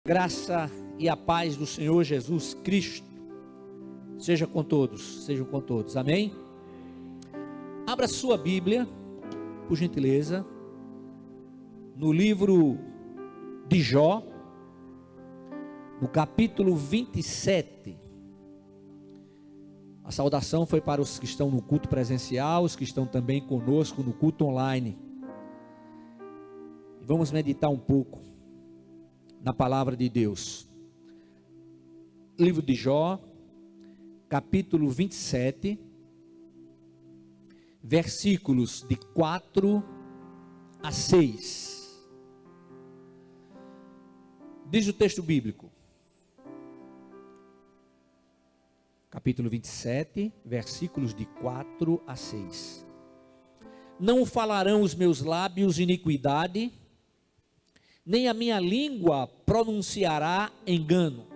Graça e a paz do Senhor Jesus Cristo sejam com todos, amém? Abra sua Bíblia, por gentileza, no livro de Jó, no capítulo 27. A saudação foi para os que estão no culto presencial, os que estão também conosco no culto online. E vamos meditar um pouco na palavra de Deus. Livro de Jó, capítulo 27, versículos de 4 a 6. Diz o texto bíblico, capítulo 27, versículos de 4 a 6. Não falarão os meus lábios iniquidade, nem a minha língua pronunciará engano.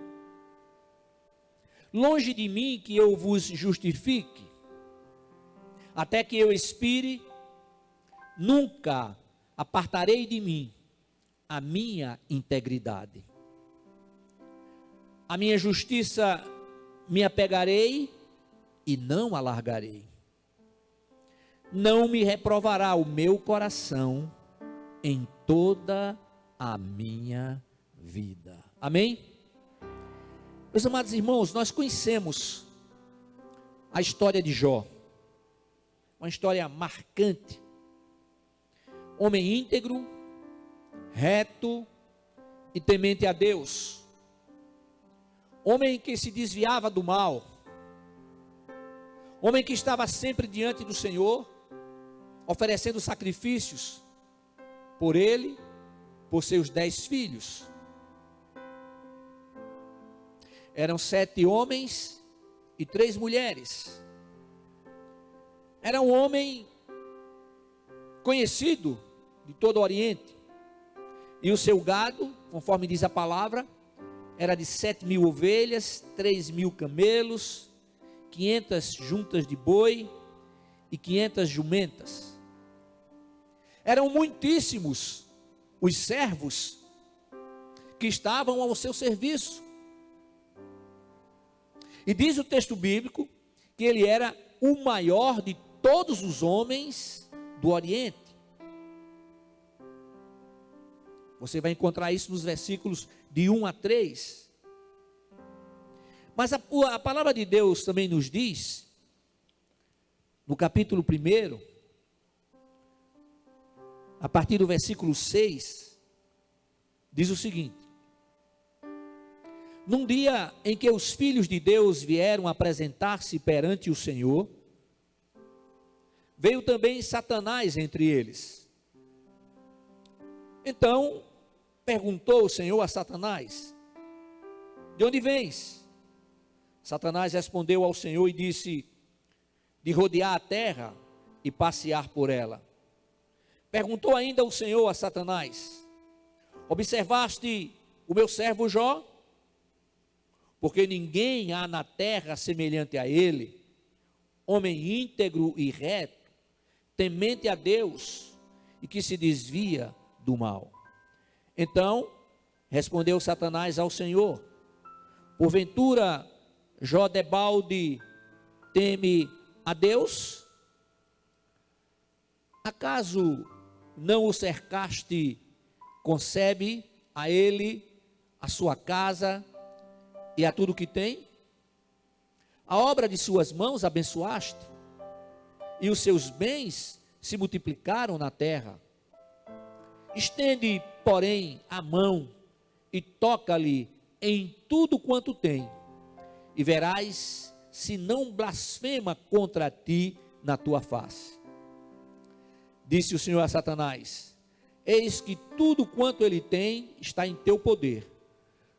Longe de mim que eu vos justifique, até que eu expire, nunca apartarei de mim a minha integridade. A minha justiça me apegarei e não alargarei. Não me reprovará o meu coração em toda a minha vida. Amém? Meus amados irmãos, nós conhecemos a história de Jó, uma história marcante. Homem íntegro, reto e temente a Deus. Homem que se desviava do mal. Homem que estava sempre diante do Senhor, oferecendo sacrifícios por ele, por seus 10 filhos. Eram 7 homens e 3 mulheres. Era um homem conhecido de todo o Oriente. E o seu gado, conforme diz a palavra, era de 7.000 ovelhas, 3.000 camelos, 500 juntas de boi e 500 jumentas. Eram muitíssimos os servos que estavam ao seu serviço. E diz o texto bíblico que ele era o maior de todos os homens do Oriente. Você vai encontrar isso nos versículos de 1 a 3. Mas a palavra de Deus também nos diz, no capítulo 1, a partir do versículo 6, diz o seguinte: num dia em que os filhos de Deus vieram apresentar-se perante o Senhor, veio também Satanás entre eles. Então perguntou o Senhor a Satanás: de onde vens? Satanás respondeu ao Senhor e disse: de rodear a terra e passear por ela. Perguntou ainda o Senhor a Satanás: observaste o meu servo Jó? Porque ninguém há na terra semelhante a ele, homem íntegro e reto, temente a Deus e que se desvia do mal. Então respondeu Satanás ao Senhor: porventura Jó debalde teme a Deus? Acaso não o cercaste, concebe a ele, a sua casa e a tudo que tem? A obra de suas mãos abençoaste, e os seus bens se multiplicaram na terra. Estende, porém, a mão e toca-lhe em tudo quanto tem, e verás se não blasfema contra ti na tua face. Disse o Senhor a Satanás: eis que tudo quanto ele tem está em teu poder,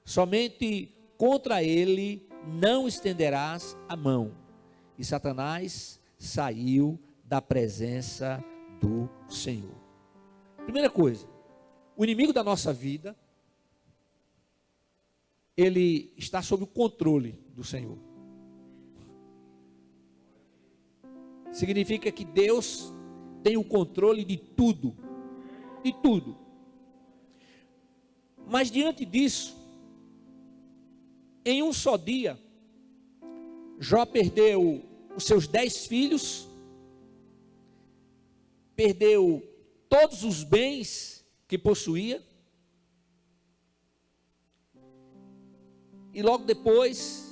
somente contra ele não estenderás a mão. E Satanás saiu da presença do Senhor. Primeira coisa, o inimigo da nossa vida, ele está sob o controle do Senhor. Significa que Deus tem o controle de tudo, de tudo. Mas diante disso, em um só dia, Jó perdeu os seus 10 filhos, perdeu todos os bens que possuía, e logo depois,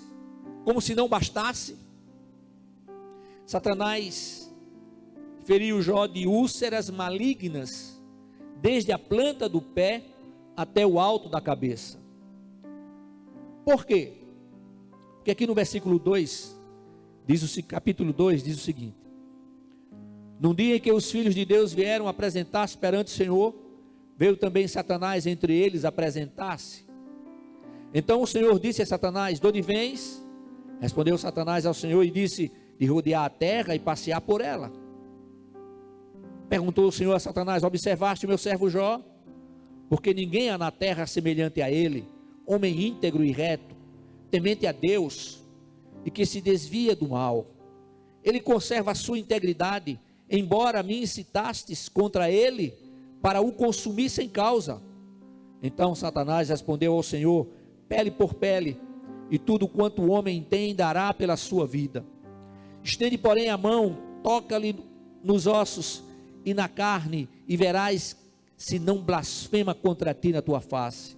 como se não bastasse, Satanás feriu Jó de úlceras malignas, desde a planta do pé até o alto da cabeça. Por quê? Porque aqui no versículo 2, capítulo 2, diz o seguinte: num dia em que os filhos de Deus vieram apresentar-se perante o Senhor, veio também Satanás entre eles apresentar-se. Então o Senhor disse a Satanás: de onde vens? Respondeu Satanás ao Senhor e disse: de rodear a terra e passear por ela. Perguntou o Senhor a Satanás: observaste o meu servo Jó? Porque ninguém há na terra semelhante a ele, homem íntegro e reto, temente a Deus, e que se desvia do mal. Ele conserva a sua integridade, embora me incitastes contra ele, para o consumir sem causa. Então Satanás respondeu ao Senhor: pele por pele, e tudo quanto o homem tem dará pela sua vida. Estende, porém, a mão, toca-lhe nos ossos e na carne, e verás se não blasfema contra ti na tua face.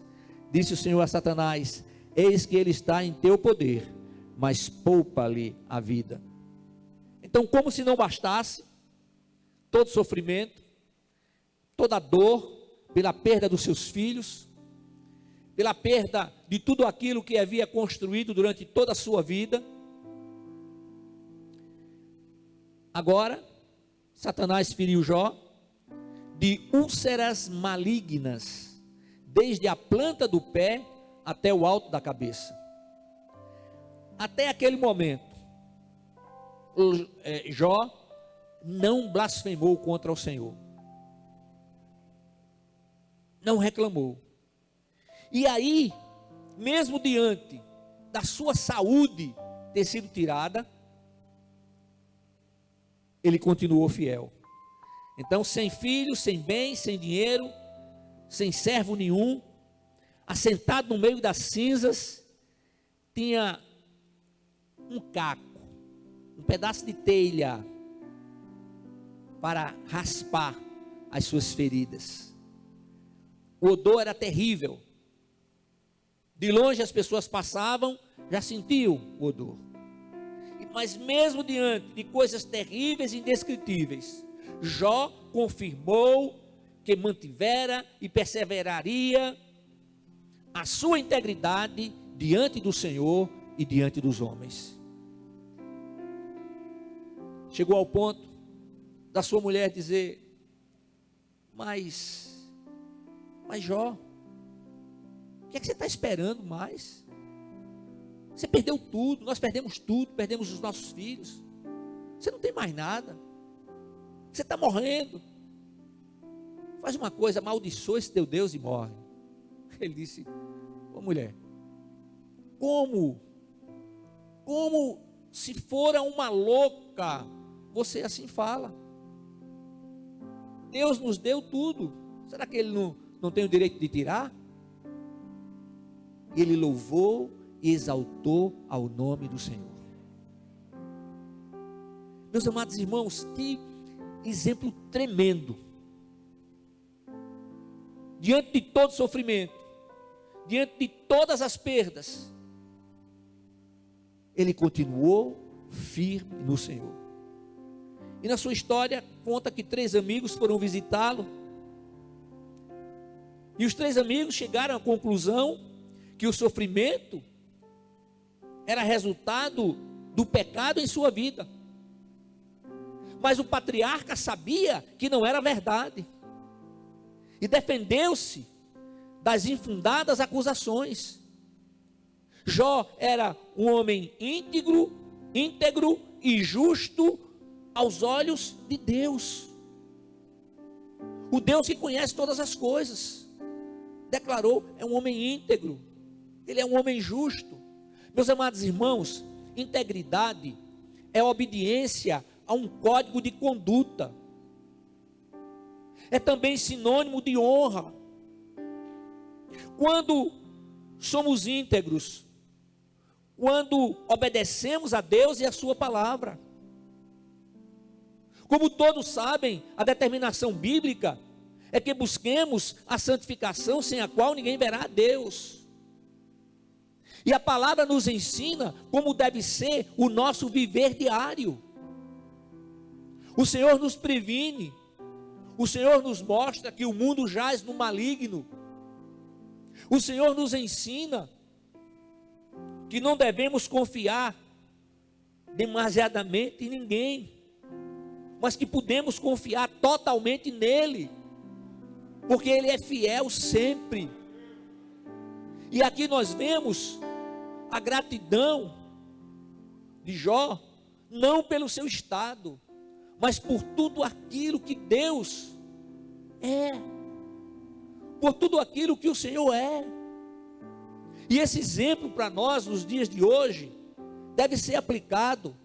Disse o Senhor a Satanás: eis que ele está em teu poder, mas poupa-lhe a vida. Então, como se não bastasse todo sofrimento, toda dor pela perda dos seus filhos, pela perda de tudo aquilo que havia construído durante toda a sua vida, agora Satanás feriu Jó de úlceras malignas, desde a planta do pé até o alto da cabeça. Até aquele momento, Jó não blasfemou contra o Senhor, não reclamou. E aí, mesmo diante da sua saúde ter sido tirada, ele continuou fiel. Então, sem filhos, sem bens, sem dinheiro, sem servo nenhum, assentado no meio das cinzas, tinha um caco, um pedaço de telha para raspar as suas feridas. O odor era terrível. De longe as pessoas passavam, já sentiam o odor. Mas mesmo diante de coisas terríveis e indescritíveis, Jó confirmou que mantivera e perseveraria a sua integridade diante do Senhor e diante dos homens. Chegou ao ponto da sua mulher dizer: mas Jó, o que é que você está esperando mais? Você perdeu tudo, nós perdemos tudo, perdemos os nossos filhos, você não tem mais nada, você está morrendo. Faz uma coisa, amaldiçoa esse teu Deus e morre. Ele disse: ô mulher, como se fora uma louca, você assim fala? Deus nos deu tudo, será que Ele não tem o direito de tirar? Ele louvou e exaltou ao nome do Senhor. Meus amados irmãos, que exemplo tremendo. Diante de todo sofrimento, diante de todas as perdas, ele continuou firme no Senhor. E na sua história conta que 3 amigos foram visitá-lo, e os 3 amigos chegaram à conclusão que o sofrimento era resultado do pecado em sua vida. Mas o patriarca sabia que não era verdade, e defendeu-se das infundadas acusações. Jó era um homem íntegro e justo aos olhos de Deus. O Deus que conhece todas as coisas declarou: é um homem íntegro, ele é um homem justo. Meus amados irmãos, integridade é obediência a um código de conduta, é também sinônimo de honra. Quando somos íntegros, quando obedecemos a Deus e a sua palavra. Como todos sabem, a determinação bíblica é que busquemos a santificação, sem a qual ninguém verá a Deus. E a palavra nos ensina como deve ser o nosso viver diário. O Senhor nos previne, o Senhor nos mostra que o mundo jaz no maligno. O Senhor nos ensina que não devemos confiar demasiadamente em ninguém, mas que podemos confiar totalmente nele, porque ele é fiel sempre. E aqui nós vemos a gratidão de Jó, não pelo seu estado, mas por tudo aquilo que Deus é, por tudo aquilo que o Senhor é. E esse exemplo para nós nos dias de hoje deve ser aplicado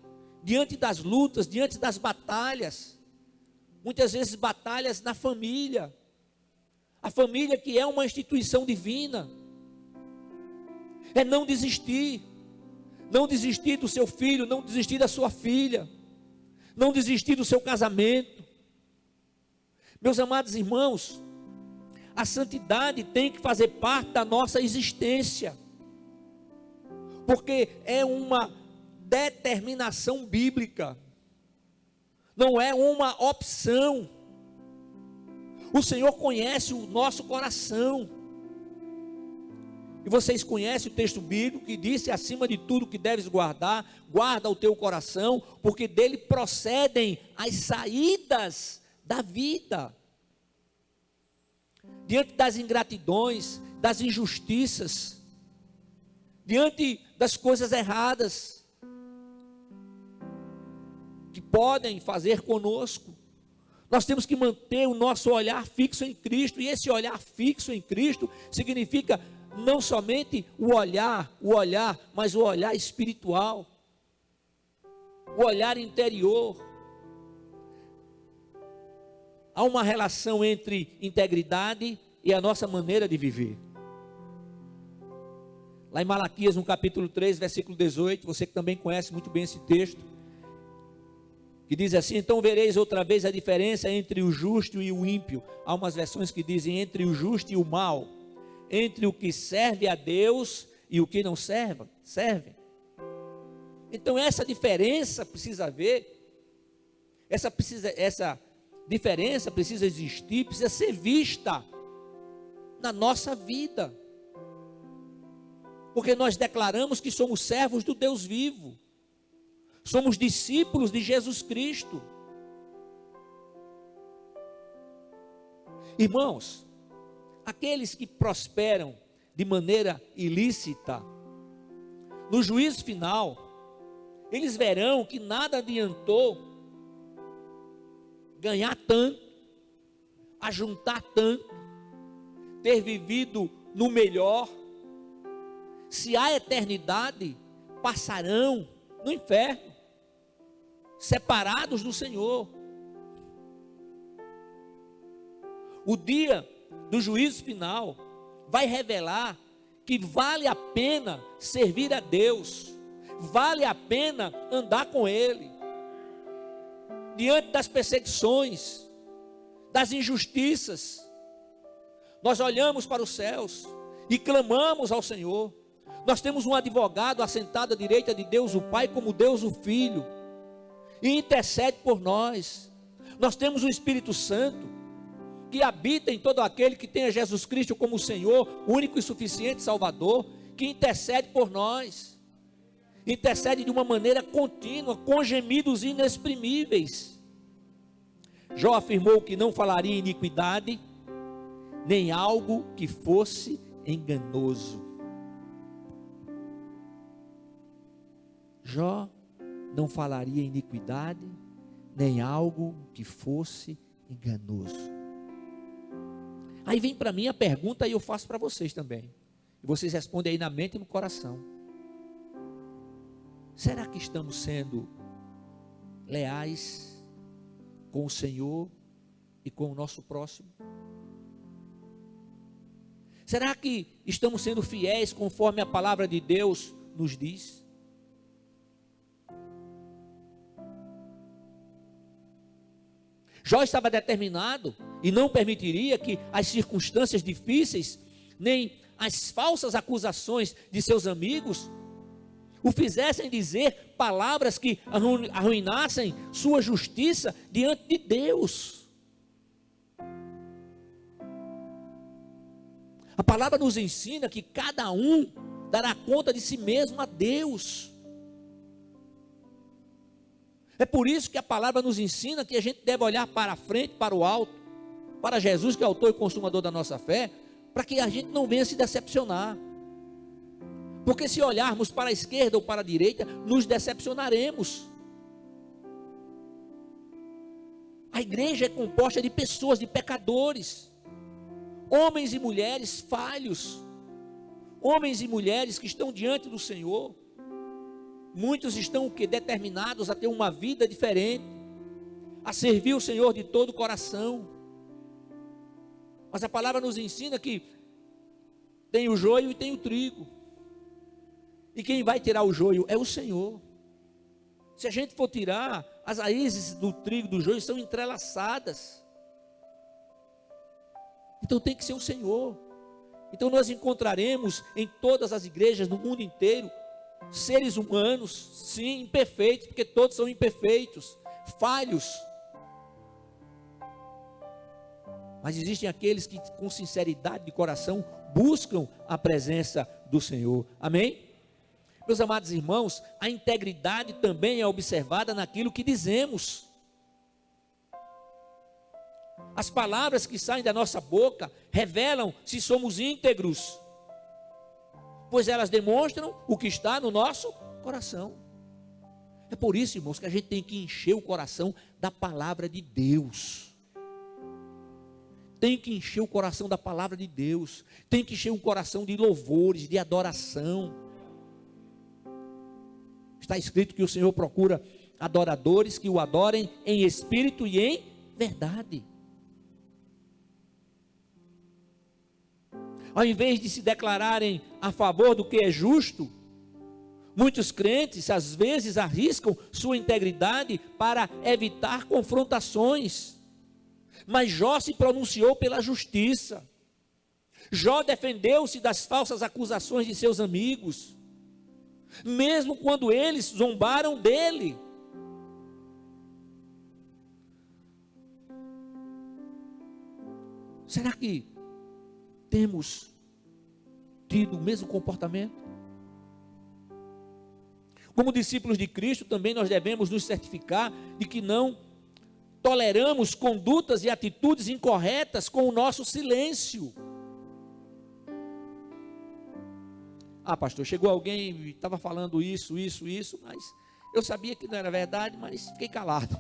diante das lutas, diante das batalhas, muitas vezes batalhas na família, a família que é uma instituição divina. É não desistir do seu filho, não desistir da sua filha, não desistir do seu casamento. Meus amados irmãos, a santidade tem que fazer parte da nossa existência, porque é uma determinação bíblica, não é uma opção. O Senhor conhece o nosso coração, e vocês conhecem o texto bíblico que disse: acima de tudo que deves guardar, guarda o teu coração, porque dele procedem as saídas da vida. Diante das ingratidões, das injustiças, diante das coisas erradas que podem fazer conosco, nós temos que manter o nosso olhar fixo em Cristo. E esse olhar fixo em Cristo significa não somente o olhar, mas o olhar espiritual, o olhar interior. Há uma relação entre integridade e a nossa maneira de viver. Lá em Malaquias, no capítulo 3, versículo 18, você que também conhece muito bem esse texto, que diz assim: então vereis outra vez a diferença entre o justo e o ímpio. Há umas versões que dizem entre o justo e o mal, entre o que serve a Deus e o que não serve. Então essa diferença precisa haver, essa diferença precisa existir, precisa ser vista na nossa vida, porque nós declaramos que somos servos do Deus vivo, somos discípulos de Jesus Cristo. Irmãos, aqueles que prosperam de maneira ilícita, no juízo final, eles verão que nada adiantou ganhar tanto, ajuntar tanto, ter vivido no melhor, se a eternidade passarão no inferno, separados do Senhor. O dia do juízo final vai revelar que vale a pena servir a Deus, vale a pena andar com Ele, diante das perseguições, das injustiças. Nós olhamos para os céus e clamamos ao Senhor. Nós temos um advogado assentado à direita de Deus o Pai, como Deus o Filho, e intercede por nós. Nós temos o Espírito Santo, que habita em todo aquele que tenha Jesus Cristo como Senhor, único e suficiente Salvador, que intercede por nós, intercede de uma maneira contínua, com gemidos inexprimíveis. Jó afirmou que não falaria iniquidade, nem algo que fosse enganoso. Jó não falaria iniquidade, nem algo que fosse enganoso. Aí vem para mim a pergunta, e eu faço para vocês também, e vocês respondem aí na mente e no coração: será que estamos sendo leais com o Senhor e com o nosso próximo? Será que estamos sendo fiéis conforme a palavra de Deus nos diz. Jó estava determinado e não permitiria que as circunstâncias difíceis, nem as falsas acusações de seus amigos, o fizessem dizer palavras que arruinassem sua justiça diante de Deus. A palavra nos ensina que cada um dará conta de si mesmo a Deus. É por isso que a palavra nos ensina que a gente deve olhar para a frente, para o alto, para Jesus, que é o autor e consumador da nossa fé, para que a gente não venha se decepcionar. Porque se olharmos para a esquerda ou para a direita, nos decepcionaremos. A igreja é composta de pessoas, de pecadores, homens e mulheres falhos, homens e mulheres que estão diante do Senhor. Muitos estão determinados a ter uma vida diferente, a servir o Senhor de todo o coração. Mas a palavra nos ensina que tem o joio e tem o trigo. E quem vai tirar o joio é o Senhor. Se a gente for tirar, as raízes do trigo e do joio são entrelaçadas. Então tem que ser o Senhor. Então nós encontraremos em todas as igrejas no mundo inteiro seres humanos, sim, imperfeitos, porque todos são imperfeitos, falhos. Mas existem aqueles que com sinceridade de coração buscam a presença do Senhor. Amém? Meus amados irmãos, a integridade também é observada naquilo que dizemos. As palavras que saem da nossa boca revelam se somos íntegros, pois elas demonstram o que está no nosso coração. É por isso, irmãos, que a gente tem que encher o coração da palavra de Deus. Tem que encher o coração da palavra de Deus. Tem que encher o coração de louvores, de adoração. Está escrito que o Senhor procura adoradores que o adorem em espírito e em verdade. Ao invés de se declararem a favor do que é justo, muitos crentes às vezes arriscam sua integridade para evitar confrontações. Mas Jó se pronunciou pela justiça. Jó defendeu-se das falsas acusações de seus amigos, mesmo quando eles zombaram dele. Será que temos tido o mesmo comportamento? Como discípulos de Cristo, também nós devemos nos certificar de que não toleramos condutas e atitudes incorretas com o nosso silêncio. Ah, pastor, chegou alguém e estava falando isso, mas eu sabia que não era verdade, mas fiquei calado.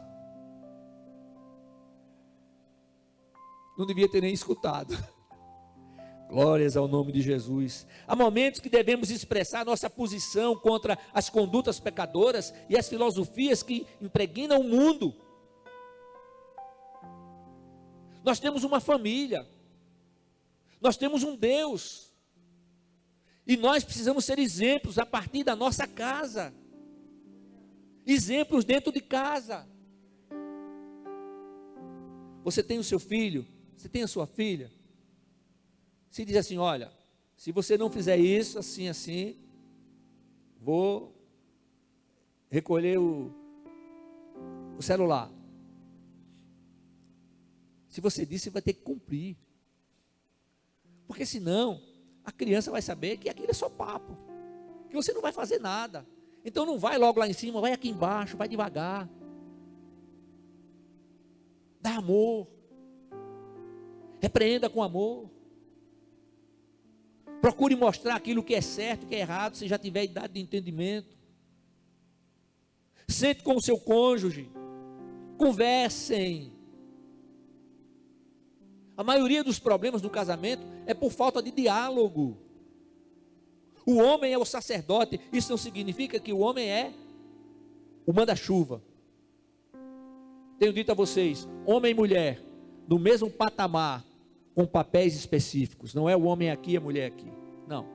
Não devia ter nem escutado. Glórias ao nome de Jesus. Há momentos que devemos expressar nossa posição contra as condutas pecadoras e as filosofias que impregnam o mundo. Nós temos uma família, nós temos um Deus, e nós precisamos ser exemplos a partir da nossa casa, exemplos dentro de casa. Você tem o seu filho, você tem a sua filha, se diz assim: olha, se você não fizer isso, assim, vou recolher o celular. Se você disse, você vai ter que cumprir. Porque senão, a criança vai saber que aquilo é só papo, que você não vai fazer nada. Então não vai logo lá em cima, vai aqui embaixo, vai devagar. Dá amor. Repreenda com amor. Procure mostrar aquilo que é certo, que é errado, se já tiver idade de entendimento. Sente com o seu cônjuge. Conversem. A maioria dos problemas do casamento é por falta de diálogo. O homem é o sacerdote. Isso não significa que o homem é o manda-chuva. Tenho dito a vocês, homem e mulher, no mesmo patamar, com papéis específicos. Não é o homem aqui e a mulher aqui. Não.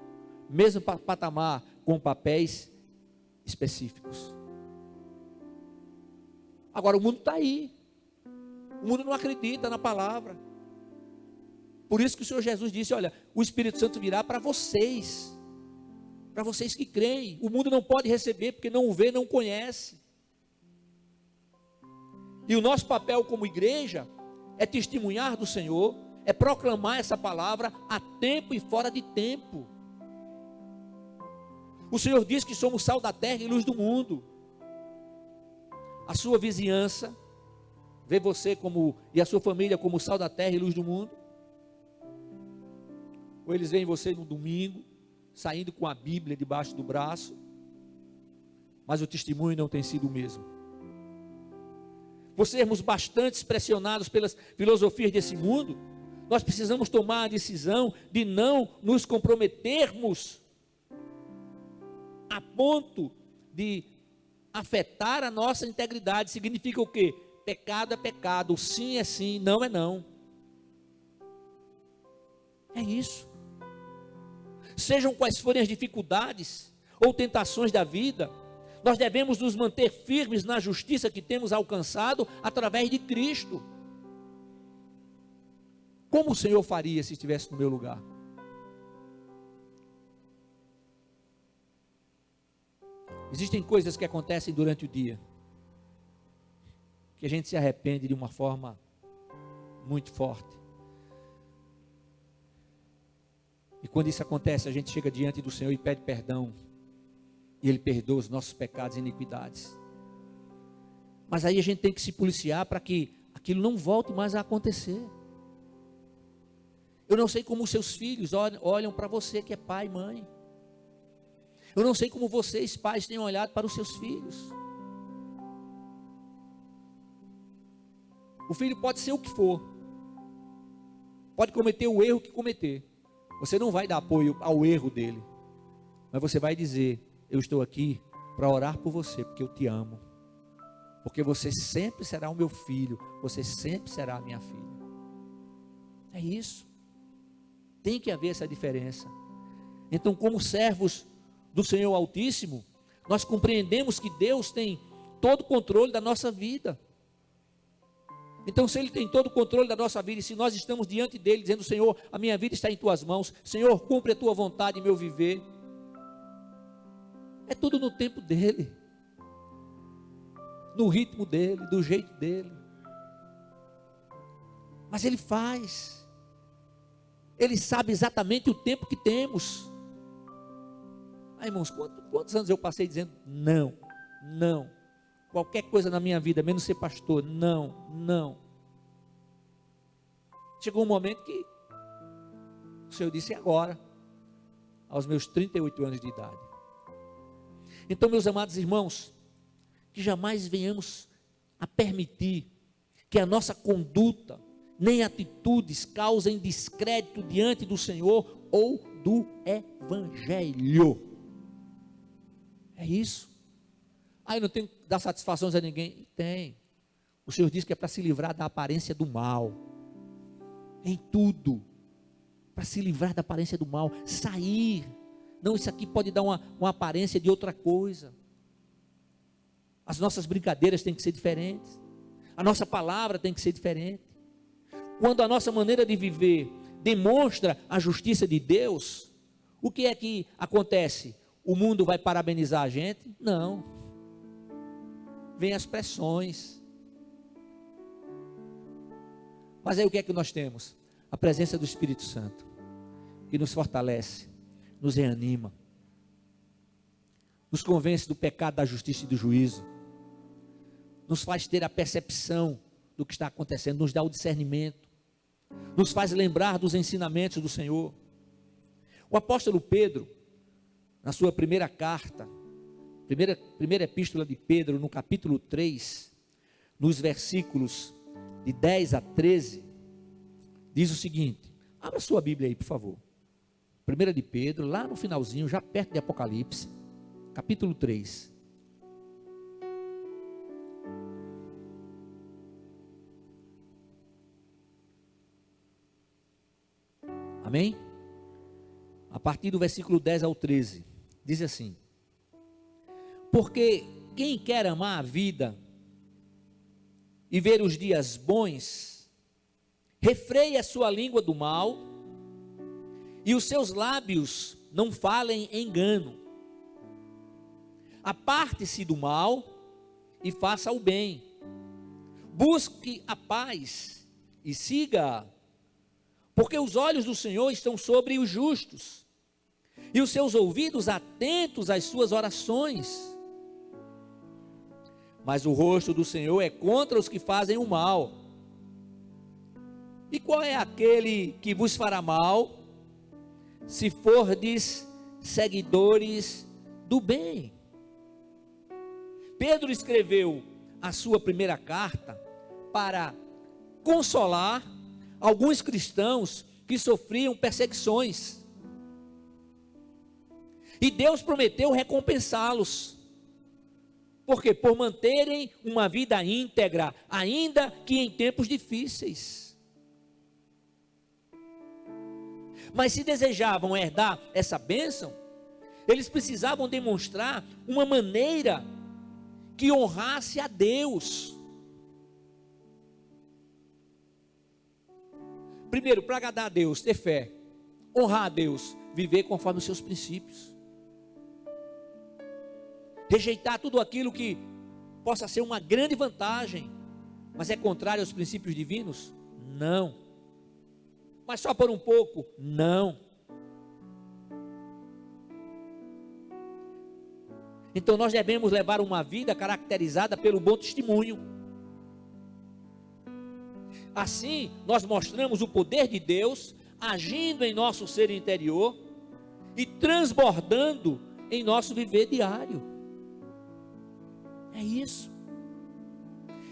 Mesmo patamar, com papéis específicos. Agora o mundo está aí. O mundo não acredita na palavra. Por isso que o Senhor Jesus disse, olha, o Espírito Santo virá para vocês que creem. O mundo não pode receber porque não o vê, não o conhece. E o nosso papel como igreja é testemunhar do Senhor, é proclamar essa palavra a tempo e fora de tempo. O Senhor diz que somos sal da terra e luz do mundo. A sua vizinhança vê você e a sua família como sal da terra e luz do mundo? Ou eles veem você no domingo, saindo com a Bíblia debaixo do braço, mas o testemunho não tem sido o mesmo? Por sermos bastante pressionados pelas filosofias desse mundo, nós precisamos tomar a decisão de não nos comprometermos a ponto de afetar a nossa integridade. Significa o quê? Pecado é pecado, sim é sim, não é não. É isso. Sejam quais forem as dificuldades ou tentações da vida, nós devemos nos manter firmes na justiça que temos alcançado através de Cristo. Como o Senhor faria se estivesse no meu lugar? Existem coisas que acontecem durante o dia, que a gente se arrepende de uma forma muito forte. E quando isso acontece, a gente chega diante do Senhor e pede perdão. E Ele perdoa os nossos pecados e iniquidades. Mas aí a gente tem que se policiar para que aquilo não volte mais a acontecer. Eu não sei como os seus filhos olham para você que é pai e mãe. Eu não sei como vocês, pais, têm olhado para os seus filhos. O filho pode ser o que for. Pode cometer o erro que cometer. Você não vai dar apoio ao erro dele. Mas você vai dizer, eu estou aqui para orar por você, porque eu te amo. Porque você sempre será o meu filho. Você sempre será a minha filha. É isso. Tem que haver essa diferença. Então, como servos do Senhor Altíssimo, nós compreendemos que Deus tem todo o controle da nossa vida. Então, se Ele tem todo o controle da nossa vida, e se nós estamos diante dEle, dizendo, Senhor, a minha vida está em Tuas mãos, Senhor, cumpre a Tua vontade em meu viver, é tudo no tempo dEle, no ritmo dEle, do jeito dEle. Mas Ele faz. Ele sabe exatamente o tempo que temos. Ah, irmãos, quantos anos eu passei dizendo não, não, qualquer coisa na minha vida, menos ser pastor, não, não. Chegou um momento que o Senhor disse, agora, aos meus 38 anos de idade. Então, meus amados irmãos, que jamais venhamos a permitir que a nossa conduta, nem atitudes causem descrédito diante do Senhor ou do Evangelho. É isso. Eu não tenho que dar satisfações a ninguém. Tem. O Senhor diz que é para se livrar da aparência do mal. Em tudo. Para se livrar da aparência do mal. Sair. Não, isso aqui pode dar uma aparência de outra coisa. As nossas brincadeiras têm que ser diferentes. A nossa palavra tem que ser diferente. Quando a nossa maneira de viver demonstra a justiça de Deus, o que é que acontece? O mundo vai parabenizar a gente? Não. Vem as pressões. Mas aí o que é que nós temos? A presença do Espírito Santo, que nos fortalece, nos reanima, nos convence do pecado, da justiça e do juízo, nos faz ter a percepção do que está acontecendo, nos dá o discernimento, nos faz lembrar dos ensinamentos do Senhor. O apóstolo Pedro, na sua primeira carta, primeira epístola de Pedro, no capítulo 3, nos versículos de 10 a 13, diz o seguinte, abra sua Bíblia aí, por favor. 1 de Pedro, lá no finalzinho, já perto de Apocalipse, capítulo 3. Amém? A partir do versículo 10 ao 13. Diz assim: porque quem quer amar a vida e ver os dias bons, refreie a sua língua do mal, e os seus lábios não falem engano. Aparte-se do mal e faça o bem. Busque a paz e siga-a, porque os olhos do Senhor estão sobre os justos, e os seus ouvidos atentos às suas orações. Mas o rosto do Senhor é contra os que fazem o mal. E qual é aquele que vos fará mal, se fordes seguidores do bem? Pedro escreveu a sua primeira carta para consolar alguns cristãos que sofriam perseguições. E Deus prometeu recompensá-los. Por quê? Por manterem uma vida íntegra, ainda que em tempos difíceis. Mas se desejavam herdar essa bênção, eles precisavam demonstrar uma maneira que honrasse a Deus. Primeiro, para agradar a Deus, ter fé, honrar a Deus, viver conforme os seus princípios. Rejeitar tudo aquilo que possa ser uma grande vantagem, mas é contrário aos princípios divinos? Não. Mas só por um pouco? Não. Então nós devemos levar uma vida caracterizada pelo bom testemunho. Assim, nós mostramos o poder de Deus agindo em nosso ser interior e transbordando em nosso viver diário. É isso.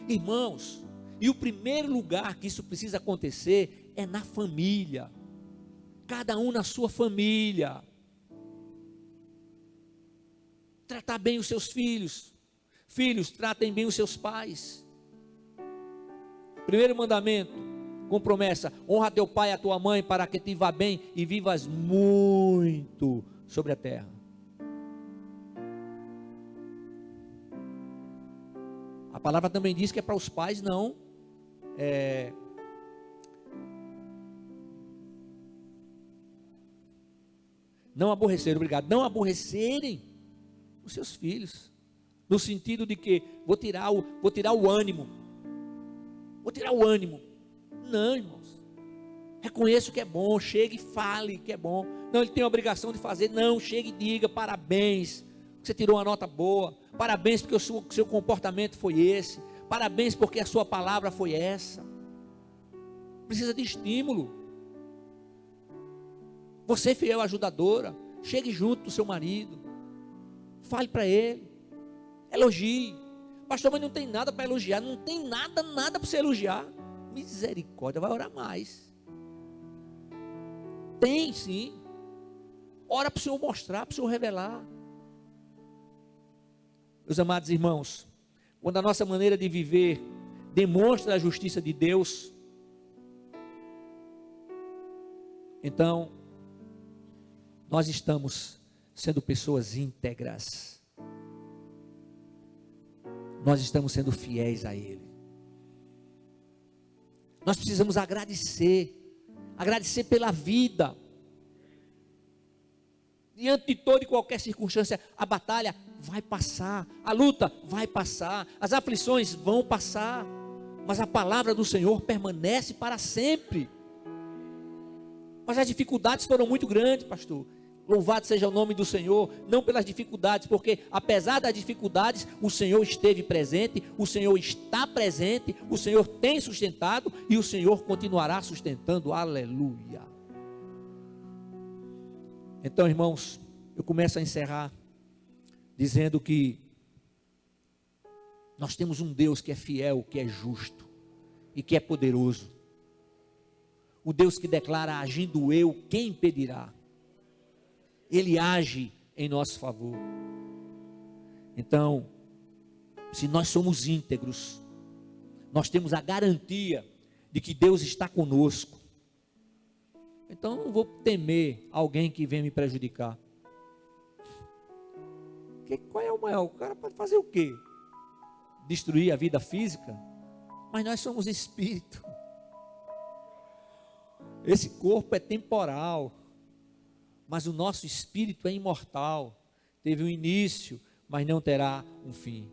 Irmãos, e o primeiro lugar que isso precisa acontecer é na família. Cada um na sua família. Tratar bem os seus filhos. Filhos, tratem bem os seus pais. Primeiro mandamento, com promessa: honra teu pai e a tua mãe, para que te vá bem e vivas muito sobre a terra. A palavra também diz que é para os pais não aborrecerem, obrigado, não aborrecerem os seus filhos, no sentido de que vou tirar o ânimo. Não, irmãos. Reconheça o que é bom, chegue e fale que é bom. Não, ele tem a obrigação de fazer. Não, chegue e diga: parabéns, você tirou uma nota boa. Parabéns porque o seu comportamento foi esse. Parabéns porque a sua palavra foi essa. Precisa de estímulo. Você, fiel ajudadora, chegue junto do seu marido. Fale para ele. Elogie. Pastor, mas não tem nada para elogiar. Não tem nada para você elogiar. Misericórdia, vai orar mais. Tem sim. Ora para o Senhor mostrar, para o Senhor revelar. Meus amados irmãos, quando a nossa maneira de viver demonstra a justiça de Deus, então nós estamos sendo pessoas íntegras. Nós estamos sendo fiéis a Ele. Nós precisamos agradecer pela vida. Diante de toda e qualquer circunstância, a batalha vai passar, a luta vai passar, as aflições vão passar, mas a palavra do Senhor permanece para sempre. Mas as dificuldades foram muito grandes, pastor. Louvado seja o nome do Senhor, não pelas dificuldades, porque apesar das dificuldades, o Senhor esteve presente, o Senhor está presente, o Senhor tem sustentado e o Senhor continuará sustentando, aleluia. Então, irmãos, eu começo a encerrar dizendo que nós temos um Deus que é fiel, que é justo e que é poderoso. O Deus que declara: agindo eu, quem impedirá? Ele age em nosso favor. Então, se nós somos íntegros, nós temos a garantia de que Deus está conosco. Então, não vou temer alguém que venha me prejudicar. Qual é o maior? O cara pode fazer o quê? Destruir a vida física? Mas nós somos espírito. Esse corpo é temporal, mas o nosso espírito é imortal. Teve um início, mas não terá um fim.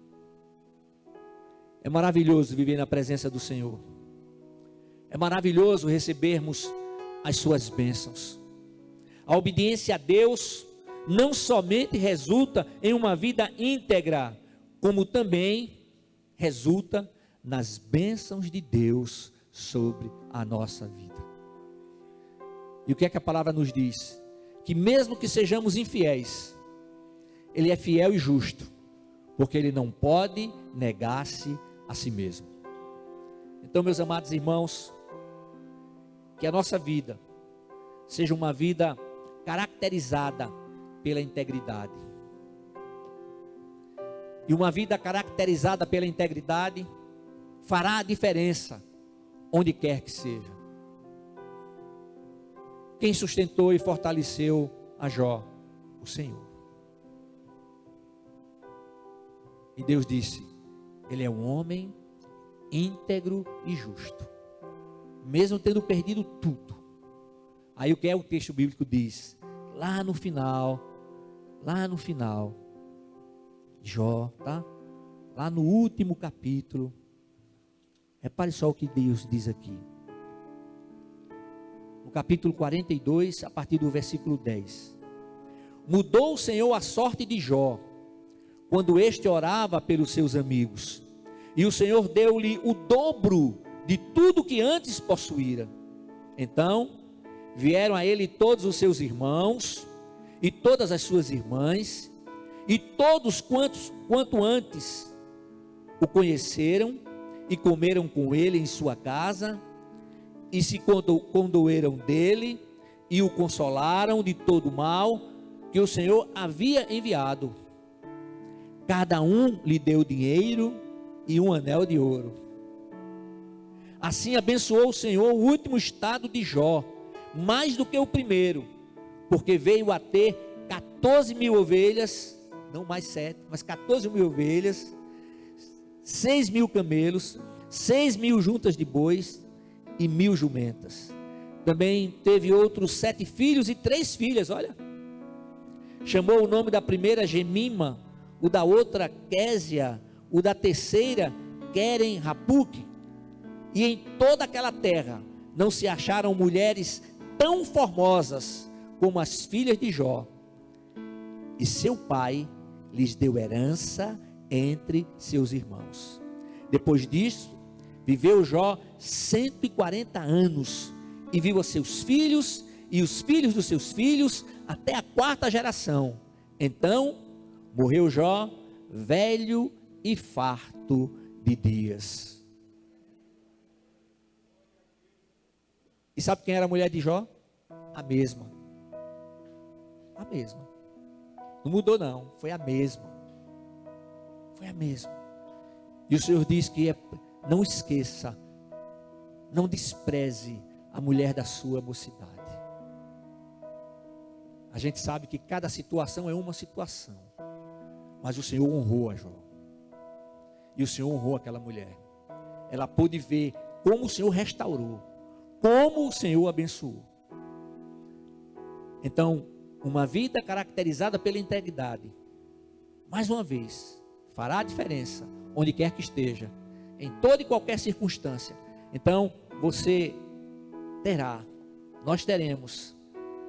É maravilhoso viver na presença do Senhor. É maravilhoso recebermos as suas bênçãos. A obediência a Deus não somente resulta em uma vida íntegra, como também resulta nas bênçãos de Deus sobre a nossa vida. E o que é que a palavra nos diz? Que mesmo que sejamos infiéis, Ele é fiel e justo, porque Ele não pode negar-se a si mesmo. Então, meus amados irmãos, que a nossa vida seja uma vida caracterizada pela integridade. E uma vida caracterizada pela integridade fará a diferença onde quer que seja. Quem sustentou e fortaleceu a Jó? O Senhor. E Deus disse: ele é um homem íntegro e justo, mesmo tendo perdido tudo. Aí o que é o texto bíblico diz? Lá no final, Jó, tá? Lá no último capítulo, repare só o que Deus diz aqui. No capítulo 42, a partir do versículo 10. Mudou o Senhor a sorte de Jó, quando este orava pelos seus amigos, e o Senhor deu-lhe o dobro de tudo que antes possuíra. Então vieram a ele todos os seus irmãos e todas as suas irmãs, e todos quanto antes o conheceram e comeram com ele em sua casa, e se condoeram dele e o consolaram de todo o mal que o Senhor havia enviado. Cada um lhe deu dinheiro e um anel de ouro. Assim abençoou o Senhor o último estado de Jó, mais do que o primeiro, porque veio a ter 14 mil ovelhas, não mais 7, mas 14 mil ovelhas, 6 mil camelos, 6 mil juntas de bois e 1.000 jumentas. Também teve outros 7 filhos e 3 filhas, olha. Chamou o nome da primeira Gemima, o da outra Késia, o da terceira Queren-Rapuque. E em toda aquela terra não se acharam mulheres tão formosas como as filhas de Jó. E seu pai lhes deu herança entre seus irmãos. Depois disso, viveu Jó 140 anos, e viu a seus filhos e os filhos dos seus filhos até a 4ª geração. Então morreu Jó velho e farto de dias. E sabe quem era a mulher de Jó? A mesma. A mesma. Não mudou não, foi a mesma. Foi a mesma. E o Senhor diz que não esqueça, não despreze a mulher da sua mocidade. A gente sabe que cada situação é uma situação, mas o Senhor honrou a Jó. E o Senhor honrou aquela mulher. Ela pôde ver como o Senhor restaurou, como o Senhor abençoou. Então, uma vida caracterizada pela integridade, mais uma vez, fará a diferença onde quer que esteja, em toda e qualquer circunstância. Então, nós teremos,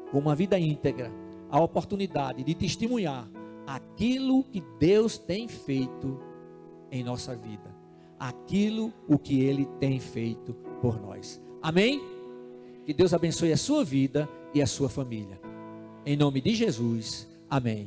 com uma vida íntegra, a oportunidade de testemunhar aquilo que Deus tem feito em nossa vida, aquilo o que Ele tem feito por nós. Amém? Que Deus abençoe a sua vida e a sua família. Em nome de Jesus, amém.